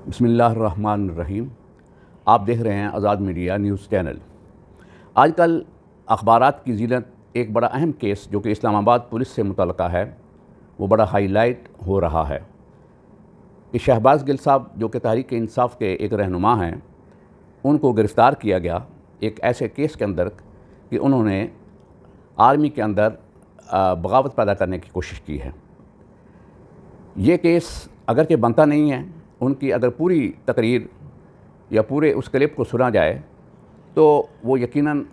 बिस्मिल्लाहिर्रहमानिर्रहीम। आप देख रहे हैं आज़ाद मीडिया न्यूज़ चैनल। आजकल अखबारात की ज़ीनत एक बड़ा अहम केस जो कि इस्लामाबाद पुलिस से मुतल्लिक़ है, वो बड़ा हाईलाइट हो रहा है कि शहबाज गिल साहब जो कि तहरीक इंसाफ के एक रहनुमा हैं, उनको गिरफ़्तार किया गया एक ऐसे केस के अंदर कि उन्होंने आर्मी के अंदर बगावत पैदा करने की कोशिश की है। ये केस अगरचे बनता नहीं है, उनकी अगर पूरी तकरीर या पूरे उस क्लिप को सुना जाए तो वो यकीनन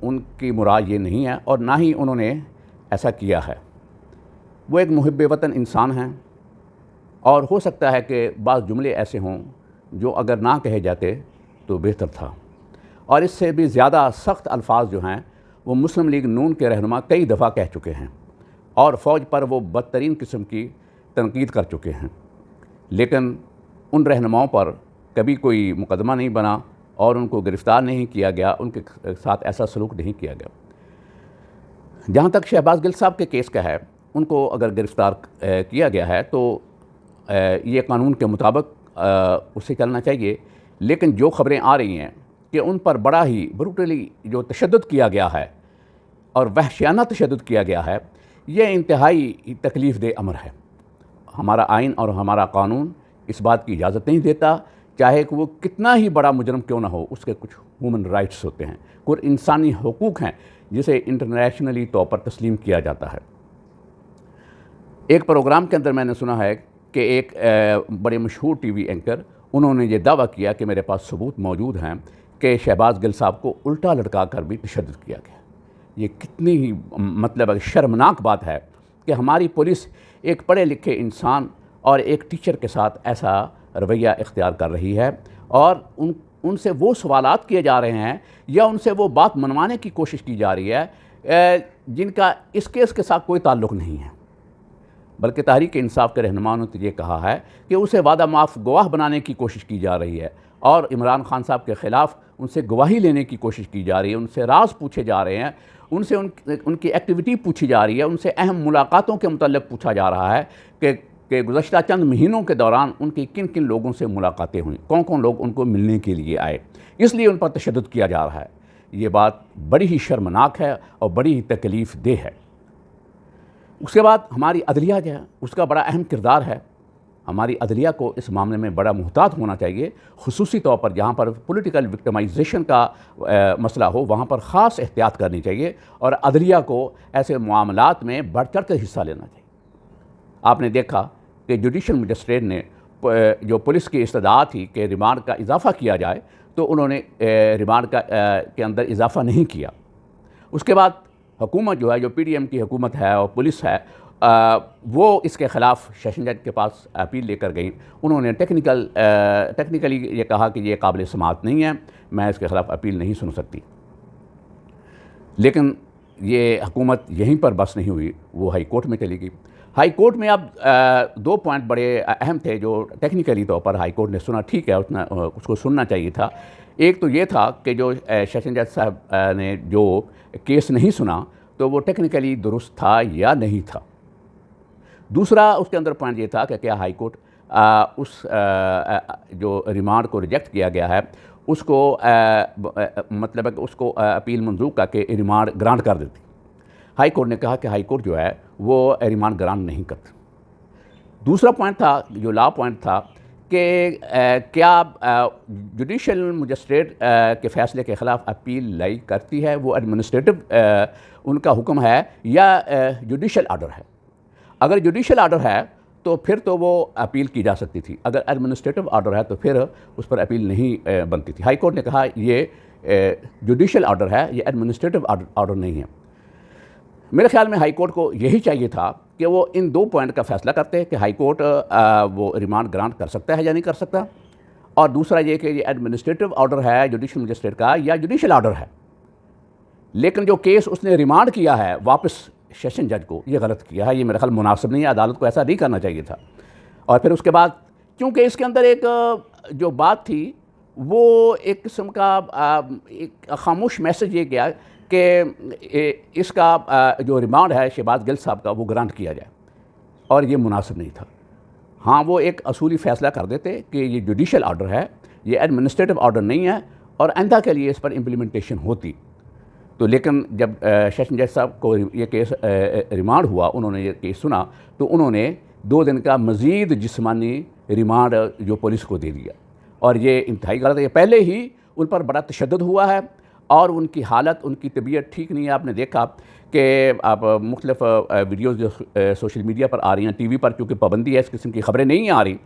उनकी मुराद ये नहीं है और ना ही उन्होंने ऐसा किया है। वो एक मुहिब्बे वतन इंसान हैं और हो सकता है कि बाज़ जुमले ऐसे हों जो अगर ना कहे जाते तो बेहतर था। और इससे भी ज़्यादा सख्त अल्फाज जो हैं वो मुस्लिम लीग नून के रहनुमा कई दफ़ा कह चुके हैं और फ़ौज पर वो बदतरीन किस्म की तनकीद कर चुके हैं, लेकिन उन रहनुमाओं पर कभी कोई मुकदमा नहीं बना और उनको गिरफ़्तार नहीं किया गया, उनके साथ ऐसा सलूक नहीं किया गया। जहाँ तक शहबाज गिल साहब के केस का है, उनको अगर गिरफ़्तार किया गया है तो ये कानून के मुताबिक उससे चलना चाहिए, लेकिन जो ख़बरें आ रही हैं कि उन पर बड़ा ही ब्रूटली जो तशद्दुद किया गया है और वहशियाना तशद्दुद किया गया है, ये इंतहाई तकलीफ़ दे अमर है। हमारा आइन और हमारा कानून इस बात की इजाज़त नहीं देता, चाहे कि वो कितना ही बड़ा मुजरम क्यों ना हो, उसके कुछ ह्यूमन राइट्स होते हैं, कुछ इंसानी हुकूक़ हैं जिसे इंटरनेशनली तौर पर तस्लीम किया जाता है। एक प्रोग्राम के अंदर मैंने सुना है कि एक बड़े मशहूर टीवी एंकर, उन्होंने ये दावा किया कि मेरे पास सबूत मौजूद हैं कि शहबाज गिल साहब को उल्टा लटका कर भी तशद्दुद किया गया। ये कितनी ही मतलब शर्मनाक बात है कि हमारी पुलिस एक पढ़े लिखे इंसान और एक टीचर के साथ ऐसा रवैया इख्तियार कर रही है और उनसे वो सवालात किए जा रहे हैं या उनसे वो बात मनवाने की कोशिश की जा रही है जिनका इस केस के साथ कोई ताल्लुक़ नहीं है। बल्कि तहरीक इंसाफ के रहनुमाओं ने तो ये कहा है कि उसे वादा माफ़ गवाह बनाने की कोशिश की जा रही है और इमरान खान साहब के ख़िलाफ़ उनसे गवाही लेने की कोशिश की जा रही है, उनसे राज पूछे जा रहे हैं, उनसे उनकी एक्टिविटी पूछी जा रही है, उनसे अहम मुलाकातों के मुतल्लिक़ पूछा जा रहा है कि गुज़श्ता चंद महीनों के दौरान उनकी किन किन लोगों से मुलाकातें हुई, कौन कौन लोग उनको मिलने के लिए आए, इसलिए उन पर तशद्दुद किया जा रहा है। ये बात बड़ी ही शर्मनाक है और बड़ी ही तकलीफ़ देह है। उसके बाद हमारी अदलिया जो है उसका बड़ा अहम किरदार है। हमारी अदलिया को इस मामले में बड़ा मुहतात होना चाहिए, खुसूसी तौर पर जहाँ पर पॉलिटिकल विक्टिमाइजेशन का मसला हो वहाँ पर ख़ास एहतियात करनी चाहिए और अदलिया को ऐसे मामलात में बढ़ चढ़ कर हिस्सा लेना चाहिए। आपने देखा कि जुडिशल मजिस्ट्रेट ने जो पुलिस की इस्तदात थी कि रिमांड का इजाफ़ा किया जाए तो उन्होंने रिमांड के अंदर इजाफ़ा नहीं किया। उसके बाद हुकूमत जो है, जो PDM की हुकूमत है और पुलिस है, वो इसके ख़िलाफ़ सेशन जज के पास अपील लेकर गई। उन्होंने टेक्निकली ये कहा कि ये काबिल समाअत नहीं है, मैं इसके ख़िलाफ़ अपील नहीं सुन सकती। लेकिन ये हुकूमत यहीं पर बस नहीं हुई, वो हाई कोर्ट में चली गई। हाई कोर्ट में अब 2 पॉइंट बड़े अहम थे जो टेक्निकली तौर पर हाई कोर्ट ने सुना, ठीक है, उसको सुनना चाहिए था। एक तो ये था कि जो सेशन जज साहब ने जो केस नहीं सुना तो वो टेक्निकली दुरुस्त था या नहीं था। दूसरा उसके अंदर पॉइंट ये था कि क्या हाई कोर्ट उस जो रिमांड को रिजेक्ट किया गया है उसको मतलब है कि उसको अपील मंजूर करके रिमांड ग्रांट कर देती। हाई कोर्ट ने कहा कि हाई कोर्ट जो है वो रिमांड ग्रांट नहीं करती। दूसरा पॉइंट था, जो लॉ पॉइंट था, कि क्या जुडिशल मजिस्ट्रेट के फ़ैसले के ख़िलाफ़ अपील लाई करती है, वो एडमिनिस्ट्रेटिव उनका हुक्म है या जुडिशल आर्डर है। अगर जुडिशल आर्डर है तो फिर तो वो अपील की जा सकती थी, अगर एडमिनिस्ट्रेटिव आर्डर है तो फिर उस पर अपील नहीं बनती थी। हाई कोर्ट ने कहा ये जुडिशल आर्डर है, ये एडमिनिस्ट्रेटिव आर्डर नहीं है। मेरे ख्याल में हाई कोर्ट को यही चाहिए था कि वो इन 2 पॉइंट का फ़ैसला करते हैं कि हाई कोर्ट वो रिमांड ग्रांट कर सकता है या नहीं कर सकता, और दूसरा ये कि ये एडमिनिस्ट्रेटिव ऑर्डर है जुडिशल मजिस्ट्रेट का या जुडिशल ऑर्डर है। लेकिन जो केस उसने रिमांड किया है वापस सेशन जज को, ये गलत किया है, ये मेरा ख्याल मुनासिब नहीं है, अदालत को ऐसा नहीं करना चाहिए था। और फिर उसके बाद क्योंकि इसके अंदर एक जो बात थी वो एक किस्म का एक खामोश मैसेज ये गया कि इसका जो रिमांड है शहबाज गिल साहब का वो ग्रांट किया जाए, और ये मुनासिब नहीं था। हाँ, वो एक असूली फ़ैसला कर देते कि ये जुडिशल ऑर्डर है, ये एडमिनिस्ट्रेटिव ऑर्डर नहीं है और आइंदा के लिए इस पर इम्प्लीमेंटेशन होती। तो लेकिन जब सेशन जज साहब को ये केस रिमांड हुआ, उन्होंने ये केस सुना, तो उन्होंने 2 दिन का मज़ीद जिस्मानी रिमांड जो पुलिस को दे दिया और ये इंतहाई गलत है। ये पहले ही उन पर बड़ा तशद्दुद हुआ है और उनकी हालत, उनकी तबीयत ठीक नहीं है। आपने देखा कि आप मुख्तलिफ वीडियोज़ जो सोशल मीडिया पर आ रही हैं, टीवी पर चूँकि पाबंदी है, इस किस्म की ख़बरें नहीं आ रही,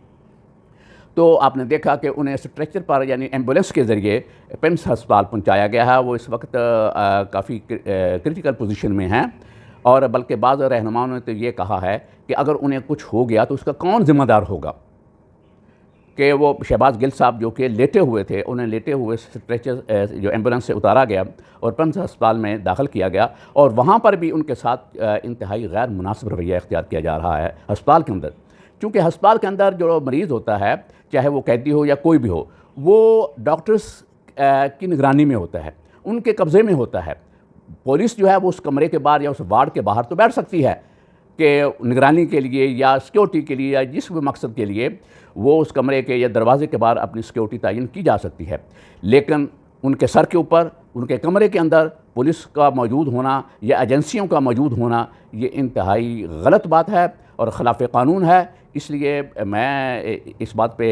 तो आपने देखा कि उन्हें स्ट्रेचर पर यानी एम्बुलेंस के ज़रिए पिम्स अस्पताल पहुंचाया गया है। वो इस वक्त काफ़ी क्रिटिकल पोजीशन में हैं और बल्कि बाज़ रहनुमाओं ने तो ये कहा है कि अगर उन्हें कुछ हो गया तो उसका कौन ज़िम्मेदार होगा। कि वो शहबाज गिल साहब जो कि लेटे हुए थे, उन्हें लेटे हुए स्ट्रेचर जो एम्बुलेंस से उतारा गया और पिम्स अस्पताल में दाखिल किया गया और वहाँ पर भी उनके साथ इंतहाई गैर मुनासिब रवैया इख्तियार किया जा रहा है अस्पताल के अंदर। क्योंकि अस्पताल के अंदर जो मरीज़ होता है, चाहे वो कैदी हो या कोई भी हो, वो डॉक्टर्स की निगरानी में होता है, उनके कब्ज़े में होता है। पुलिस जो है वो उस कमरे के बाहर या उस वार्ड के बाहर तो बैठ सकती है कि निगरानी के लिए या सिक्योरिटी के लिए या जिस भी मकसद के लिए वो उस कमरे के या दरवाजे के बाहर अपनी सिक्योरिटी तयन की जा सकती है, लेकिन उनके सर के ऊपर, उनके कमरे के अंदर पुलिस का मौजूद होना या एजेंसियों का मौजूद होना, ये इंतहाई गलत बात है और ख़िलाफ़ क़ानून है। इसलिए मैं इस बात पे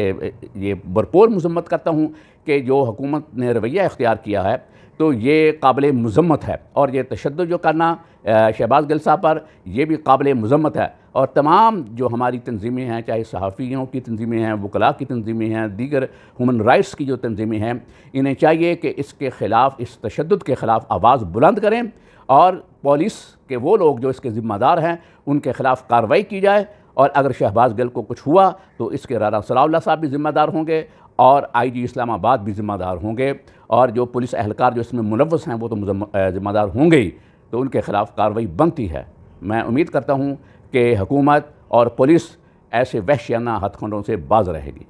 ये भरपूर मज़म्मत करता हूँ कि जो हुकूमत ने रवैया इख्तियार किया है तो ये काबिल मज़म्मत है और ये तशद्दुद जो करना शहबाज गिल साहब पर, ये भी काबिल मज़म्मत है। और तमाम जो हमारी तंजीमें हैं, चाहे सहाफ़ियों की तंजीमें हैं, वकला की तंजीमें हैं, दीगर ह्यूमन राइट्स की जो तंजीमें हैं, इन्हें चाहिए कि इसके ख़िलाफ़, इस तशद्दुद के ख़िलाफ़ आवाज़ बुलंद करें और पुलिस के वो लोग जो इसके ज़िम्मेदार हैं उनके ख़िलाफ़ कार्रवाई की जाए। और अगर शहबाज गिल को कुछ हुआ तो इसके राना सलाउल्लाह साहब भी ज़िम्मेदार होंगे और IG इस्लामाबाद भी ज़िम्मेदार होंगे और जो पुलिस एहलकार जो इसमें मुलव्वस हैं वो तो ज़िम्मेदार होंगे ही, तो उनके ख़िलाफ़ कार्रवाई बनती है। मैं उम्मीद करता हूँ कि हुकूमत और पुलिस ऐसे वहशियाना हथकंडों से बाज रहेगी।